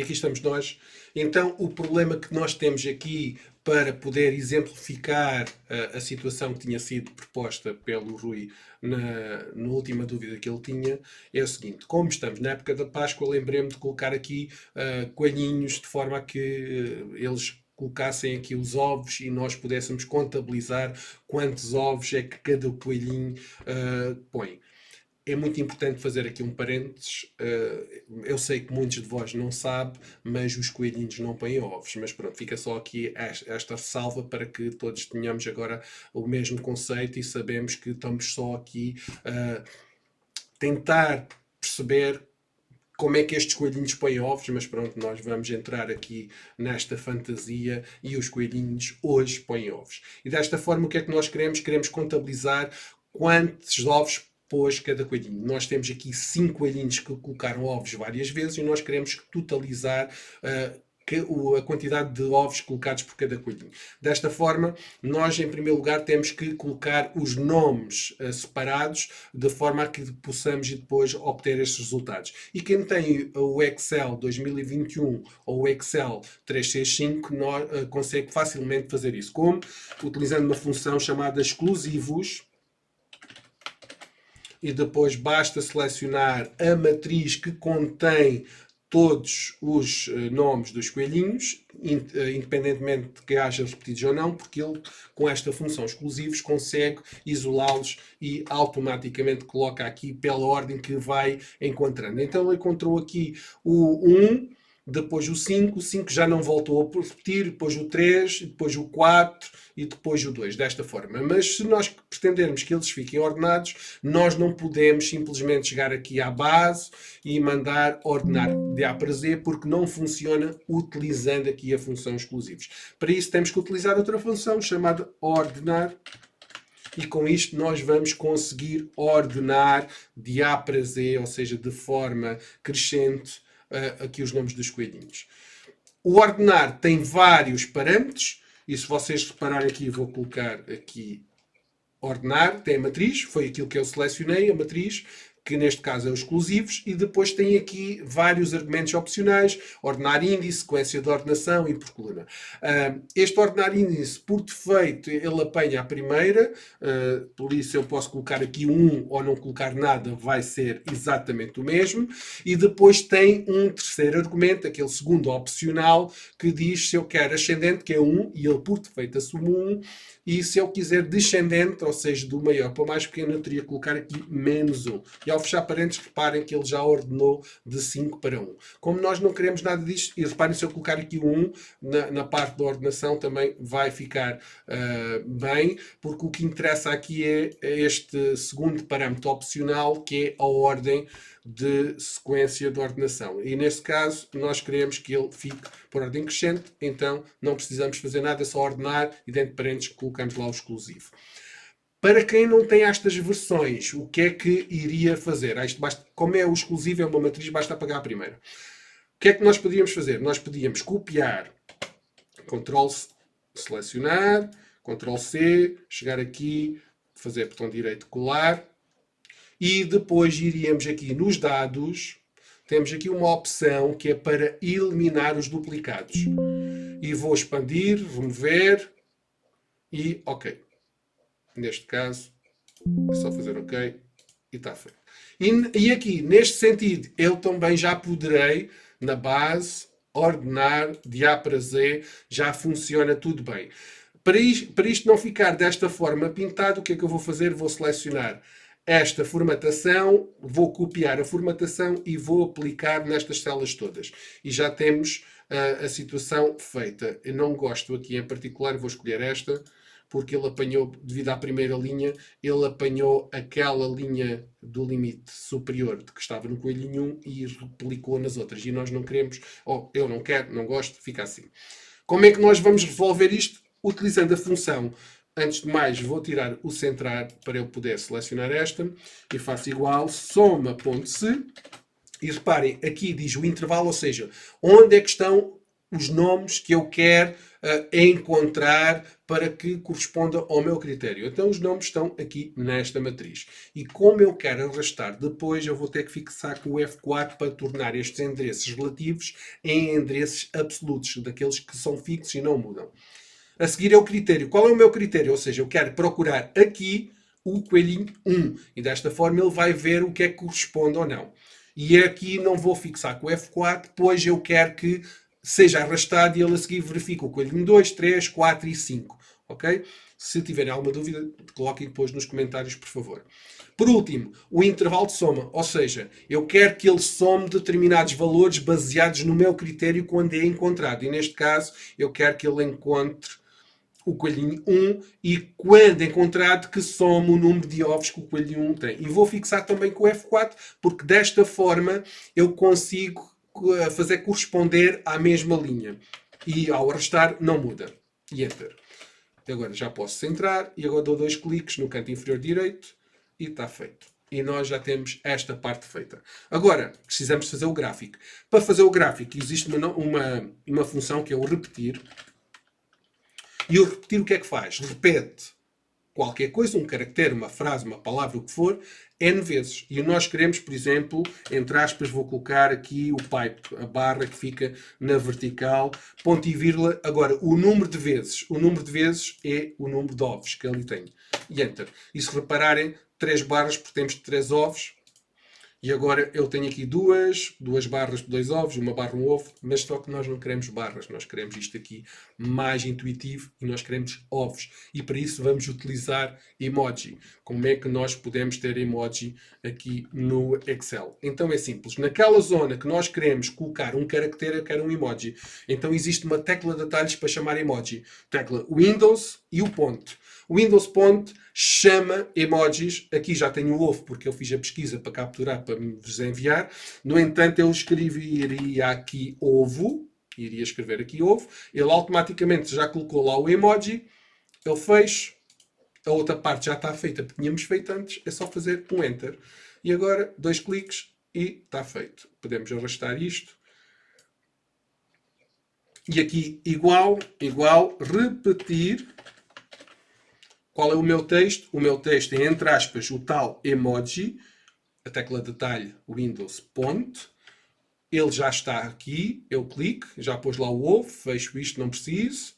aqui estamos nós. Então, o problema que nós temos aqui para poder exemplificar a situação que tinha sido proposta pelo Rui na última dúvida que ele tinha, é o seguinte: como estamos na época da Páscoa, lembrei-me de colocar aqui coelhinhos de forma a que eles colocassem aqui os ovos e nós pudéssemos contabilizar quantos ovos é que cada coelhinho põe. É muito importante fazer aqui um parênteses. Eu sei que muitos de vós não sabem, mas os coelhinhos não põem ovos. Mas pronto, fica só aqui esta ressalva para que todos tenhamos agora o mesmo conceito e sabemos que estamos só aqui a tentar perceber como é que estes coelhinhos põem ovos, mas pronto, nós vamos entrar aqui nesta fantasia e os coelhinhos hoje põem ovos. E desta forma, o que é que nós queremos? Queremos contabilizar quantos ovos pôs cada coelhinho. Nós temos aqui 5 coelhinhos que colocaram ovos várias vezes e nós queremos totalizar a quantidade de ovos colocados por cada coelhinho. Desta forma, nós, em primeiro lugar, temos que colocar os nomes separados, de forma a que possamos depois obter estes resultados. E quem tem o Excel 2021 ou o Excel 365 consegue facilmente fazer isso. Como? Utilizando uma função chamada exclusivos, e depois basta selecionar a matriz que contém todos os nomes dos coelhinhos, independentemente de que haja repetidos ou não, porque ele, com esta função exclusivos, consegue isolá-los e automaticamente coloca aqui pela ordem que vai encontrando. Então ele encontrou aqui o 1, depois o 5 já não voltou a repetir, depois o 3, depois o 4 e depois o 2, desta forma. Mas se nós pretendermos que eles fiquem ordenados, nós não podemos simplesmente chegar aqui à base e mandar ordenar de A para Z, porque não funciona utilizando aqui a função exclusivos. Para isso temos que utilizar outra função chamada ordenar, e com isto nós vamos conseguir ordenar de A para Z, ou seja, de forma crescente, aqui os nomes dos coelhinhos. O ordenar tem vários parâmetros, e se vocês repararem aqui, vou colocar aqui ordenar, tem a matriz, foi aquilo que eu selecionei, a matriz, que neste caso é os exclusivos, e depois tem aqui vários argumentos opcionais: ordenar índice, sequência de ordenação e por coluna. Este ordenar índice, por defeito, ele apanha a primeira, por isso eu posso colocar aqui 1 ou não colocar nada, vai ser exatamente o mesmo. E depois tem um terceiro argumento, aquele segundo opcional, que diz se eu quero ascendente, que é 1, e ele por defeito assume 1, e se eu quiser descendente, ou seja, do maior para o mais pequeno, eu teria que colocar aqui menos 1. E ao fechar parênteses, reparem que ele já ordenou de 5 para 1. Como nós não queremos nada disto, e reparem, se eu colocar aqui 1 na parte da ordenação, também vai ficar bem, porque o que interessa aqui é este segundo parâmetro opcional, que é a ordem de sequência de ordenação. E neste caso, nós queremos que ele fique por ordem crescente, então não precisamos fazer nada, é só ordenar e dentro de parênteses colocamos lá o exclusivo. Para quem não tem estas versões, o que é que iria fazer? Isto basta, como é o exclusivo, é uma matriz, basta apagar a primeira. O que é que nós podíamos fazer? Nós podíamos copiar, Ctrl selecionar, Ctrl C, chegar aqui, fazer botão direito colar, e depois iríamos aqui nos dados, temos aqui uma opção que é para eliminar os duplicados. E vou expandir, remover e OK. Neste caso, é só fazer OK e está feito. E aqui, neste sentido, eu também já poderei, na base, ordenar de A para Z, já funciona tudo bem. Para isto não ficar desta forma pintado, o que é que eu vou fazer? Vou selecionar esta formatação, vou copiar a formatação e vou aplicar nestas celas todas. E já temos a situação feita. Eu não gosto aqui em particular, vou escolher esta, porque ele apanhou, devido à primeira linha, ele apanhou aquela linha do limite superior de que estava no coelhinho 1 e replicou nas outras. E nós não queremos, ou eu não quero, não gosto, fica assim. Como é que nós vamos resolver isto? Utilizando a função. Antes de mais, vou tirar o centrar para eu poder selecionar esta e faço igual, soma.se, e reparem, aqui diz o intervalo, ou seja, onde é que estão os nomes que eu quero encontrar para que corresponda ao meu critério. Então os nomes estão aqui nesta matriz. E como eu quero arrastar depois, eu vou ter que fixar com o F4 para tornar estes endereços relativos em endereços absolutos, daqueles que são fixos e não mudam. A seguir é o critério. Qual é o meu critério? Ou seja, eu quero procurar aqui o coelhinho 1. E desta forma ele vai ver o que é que corresponde ou não. E aqui não vou fixar com o F4, pois eu quero que seja arrastado e ele a seguir verifica o coelhinho 2, 3, 4 e 5. Ok? Se tiverem alguma dúvida, coloquem depois nos comentários, por favor. Por último, o intervalo de soma. Ou seja, eu quero que ele some determinados valores baseados no meu critério quando é encontrado. E neste caso, eu quero que ele encontre o coelhinho 1 e quando encontrado que soma o número de ovos que o coelhinho 1 tem. E vou fixar também com o F4, porque desta forma eu consigo fazer corresponder à mesma linha. E ao arrastar não muda. E Enter. Agora já posso centrar e agora dou 2 cliques no canto inferior direito e está feito. E nós já temos esta parte feita. Agora, precisamos fazer o gráfico. Para fazer o gráfico existe uma função que é o repetir. E o repetir o que é que faz? Repete qualquer coisa, um caractere, uma frase, uma palavra, o que for, N vezes. E nós queremos, por exemplo, entre aspas, vou colocar aqui o pipe, a barra que fica na vertical, ponto e vírgula. Agora, o número de vezes. O número de vezes é o número de ovos que ali tenho. E Enter. E se repararem, 3 barras, porque temos 3 ovos. E agora eu tenho aqui duas barras, 2 ovos, uma barra, um ovo, mas só que nós não queremos barras, nós queremos isto aqui mais intuitivo e nós queremos ovos. E para isso vamos utilizar emoji. Como é que nós podemos ter emoji aqui no Excel? Então é simples. Naquela zona que nós queremos colocar um caractere, eu quero um emoji. Então existe uma tecla de atalhos para chamar emoji. Tecla Windows e o ponto. O Windows Ponto chama emojis. Aqui já tenho o ovo, porque eu fiz a pesquisa para capturar, para me vos enviar. No entanto, eu escreveria aqui ovo. Iria escrever aqui ovo. Ele automaticamente já colocou lá o emoji. Ele fez. A outra parte já está feita, porque tínhamos feito antes. É só fazer um Enter. E agora, 2 cliques e está feito. Podemos arrastar isto. E aqui, igual, repetir. Qual é o meu texto? O meu texto é, entre aspas, o tal emoji, a tecla de detalhe Windows ponto. Ele já está aqui, eu clico, já pôs lá o ovo, fecho isto, não preciso.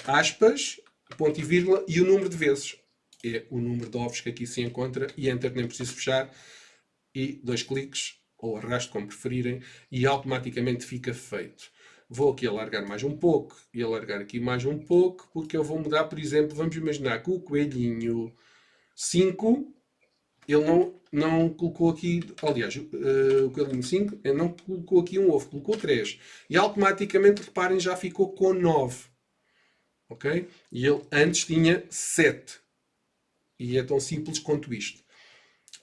Aspas, ponto e vírgula, e o número de vezes. É o número de ovos que aqui se encontra, e Enter, nem preciso fechar. E 2 cliques, ou arrasto, como preferirem, e automaticamente fica feito. Vou aqui alargar mais um pouco e alargar aqui mais um pouco, porque eu vou mudar, por exemplo, vamos imaginar que o coelhinho 5, ele não colocou aqui, aliás, o coelhinho 5, ele não colocou aqui um ovo, colocou 3. E automaticamente, reparem, já ficou com 9. Ok? E ele antes tinha 7. E é tão simples quanto isto.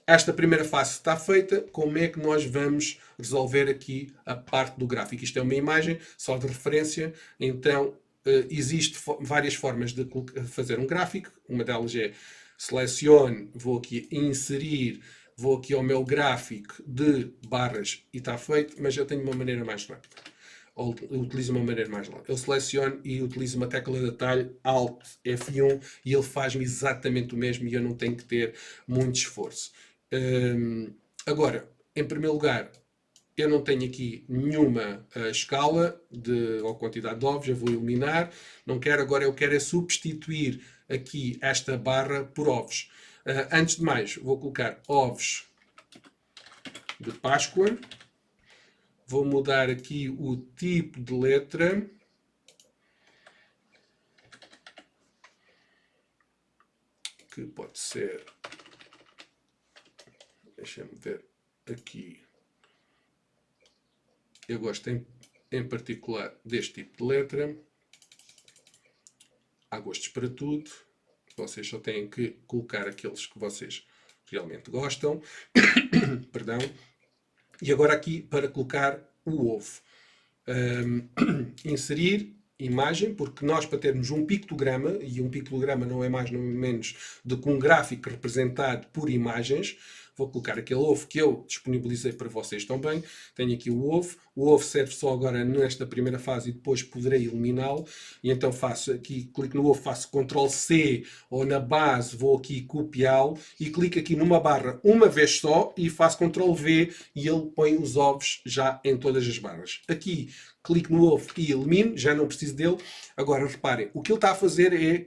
Esta primeira fase está feita. Como é que nós vamos resolver aqui a parte do gráfico? Isto é uma imagem só de referência. Então, existem várias formas de fazer um gráfico. Uma delas é selecione, vou aqui inserir, vou aqui ao meu gráfico de barras e está feito. Mas eu tenho uma maneira mais rápida. Ou utilizo uma maneira mais longa. Eu seleciono e utilizo uma tecla de atalho Alt F1 e ele faz-me exatamente o mesmo e eu não tenho que ter muito esforço. Agora, em primeiro lugar, eu não tenho aqui nenhuma escala ou quantidade de ovos, eu vou eliminar. Não quero, agora eu quero é substituir aqui esta barra por ovos. Antes de mais, vou colocar ovos de Páscoa. Vou mudar aqui o tipo de letra. Que pode ser... Deixa-me ver aqui. Eu gosto em particular deste tipo de letra. Há gostos para tudo. Vocês só têm que colocar aqueles que vocês realmente gostam. Perdão. E agora aqui para colocar o ovo. Inserir imagem, porque nós para termos um pictograma, e um pictograma não é mais nem menos do que um gráfico representado por imagens, vou colocar aquele ovo que eu disponibilizei para vocês também. Tenho aqui o ovo serve só agora nesta primeira fase e depois poderei eliminá-lo. E então faço aqui, clico no ovo, faço Ctrl C ou na base, vou aqui copiá-lo e clico aqui numa barra uma vez só e faço Ctrl V e ele põe os ovos já em todas as barras. Aqui clico no ovo e elimino, já não preciso dele. Agora reparem, o que ele está a fazer é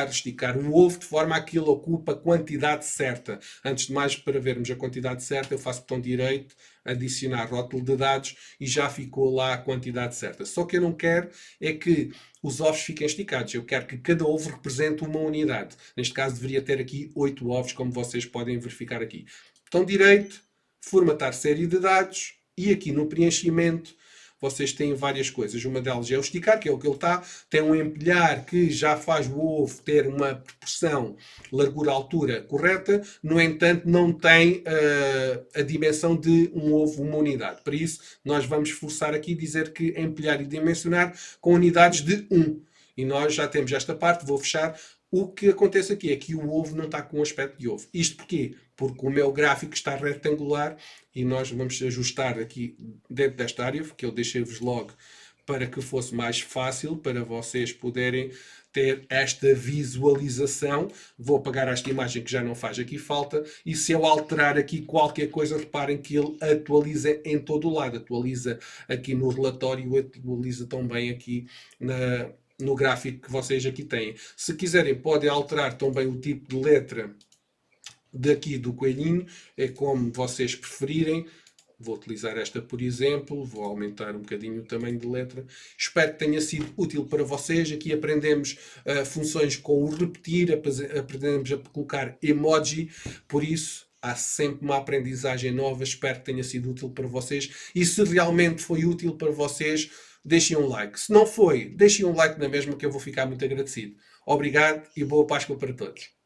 esticar o ovo de forma a que ele ocupe a quantidade certa. Antes de mais, para vermos a quantidade certa, eu faço botão direito, adicionar rótulo de dados e já ficou lá a quantidade certa. Só que eu não quero é que os ovos fiquem esticados. Eu quero que cada ovo represente uma unidade. Neste caso deveria ter aqui 8 ovos, como vocês podem verificar aqui. Botão direito, formatar série de dados e aqui no preenchimento vocês têm várias coisas. Uma delas é o esticar, que é o que ele está. Tem um empilhar que já faz o ovo ter uma proporção largura-altura correta. No entanto, não tem a dimensão de um ovo, uma unidade. Para isso, nós vamos forçar aqui dizer que empilhar e dimensionar com unidades de 1. E nós já temos esta parte. Vou fechar. O que acontece aqui é que o ovo não está com o aspecto de ovo. Isto porquê? Porque o meu gráfico está retangular e nós vamos ajustar aqui dentro desta área, que eu deixei-vos logo para que fosse mais fácil para vocês poderem ter esta visualização. Vou apagar esta imagem que já não faz aqui falta e se eu alterar aqui qualquer coisa, reparem que ele atualiza em todo o lado. Atualiza aqui no relatório, atualiza também aqui no gráfico que vocês aqui têm. Se quiserem, podem alterar também o tipo de letra daqui do coelhinho, é como vocês preferirem. Vou utilizar esta, por exemplo. Vou aumentar um bocadinho o tamanho de letra. Espero que tenha sido útil para vocês. Aqui aprendemos funções com o repetir, aprendemos a colocar emoji, por isso há sempre uma aprendizagem nova. Espero que tenha sido útil para vocês. E se realmente foi útil para vocês, deixem um like. Se não foi, deixem um like na mesma, que eu vou ficar muito agradecido. Obrigado e boa Páscoa para todos.